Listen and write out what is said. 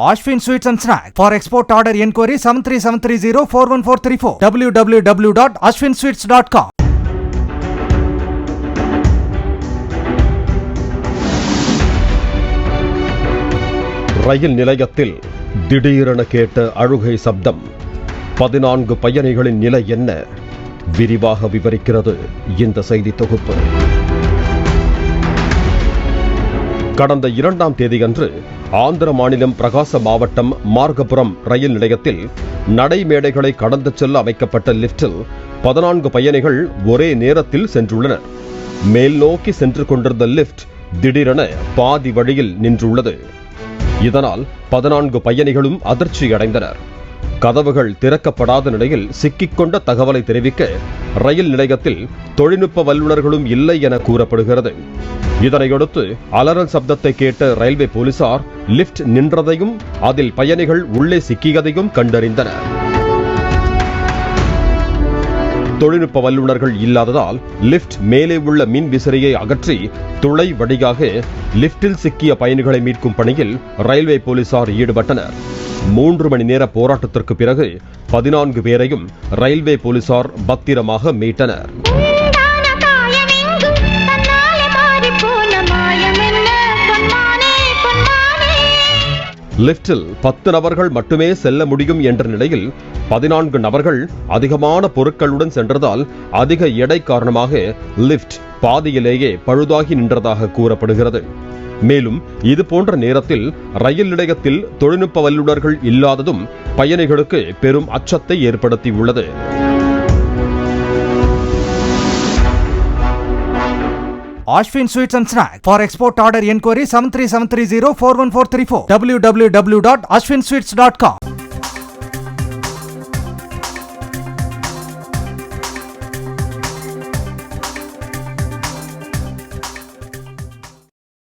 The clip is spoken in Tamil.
Ashwin Sweets and Snacks. For export order enquiry 73730 www.ashwinsweets.com. ரயில் நிலையத்தில் திடீரென கேட்ட அழுகை சப்தம். 14 பயணிகளின் நிலை என்ன? விரிவாக விவரிக்கிறது இந்த செய்தி தொகுப்பு. கடந்த 2ஆம் தேதியன்று ஆந்திர மாநிலம் பிரகாச மாவட்டம் மார்கபுரம் ரயில் நிலையத்தில் நடைமேடைகளை கடந்து செல்ல அமைக்கப்பட்ட லிப்டில் 14 பயணிகள் ஒரே நேரத்தில் சென்றுள்ளனர். மேல் நோக்கி சென்று கொண்டிருந்த லிப்ட் திடீரென பாதி வழியில் நின்றுள்ளது. இதனால் 14 பயணிகளும் அதிர்ச்சியடைந்தனர். கதவுகள் திறக்கப்படாத நிலையில் சிக்கிக்கொண்ட தகவலை தெரிவிக்க ரயில் நிலையத்தில் தொழில்நுட்ப வல்லுநர்களும் இல்லை என கூறப்படுகிறது. இதனையடுத்து அலறல் சப்தத்தை கேட்ட ரயில்வே போலீசார் லிப்ட் நின்றதையும் அதில் பயணிகள் உள்ளே சிக்கியதையும் கண்டறிந்தனர். தொழில்நுட்ப வல்லுநர்கள் இல்லாததால் லிப்ட் மேலே உள்ள மின் விசிறியை அகற்றி துளை வழியாக லிப்டில் சிக்கிய பயணிகளை மீட்கும் பணியில் ரயில்வே போலீசார் ஈடுபட்டனர். 3 மணி நேர போராட்டத்திற்கு பிறகு 14 பேரையும் ரயில்வே போலீசார் பத்திரமாக மீட்டனர். லிப்டில் 10 நபர்கள் மட்டுமே செல்ல முடியும் என்ற நிலையில் 14 நபர்கள் அதிகமான பொருட்களுடன் சென்றதால் அதிக எடை காரணமாக லிப்ட் பாதியிலேயே பழுதாகி நின்றதாக கூறப்படுகிறது. மேலும் இது போன்ற நேரத்தில் ரயில் நிலையத்தில் தொழில்நுட்ப வல்லுநர்கள் இல்லாததும் பயணிகளுக்கு பெரும் அச்சத்தை ஏற்படுத்தியுள்ளது. Ashwin Sweets and Snacks. For export order enquiry 73730 www.ashwinsweets.com.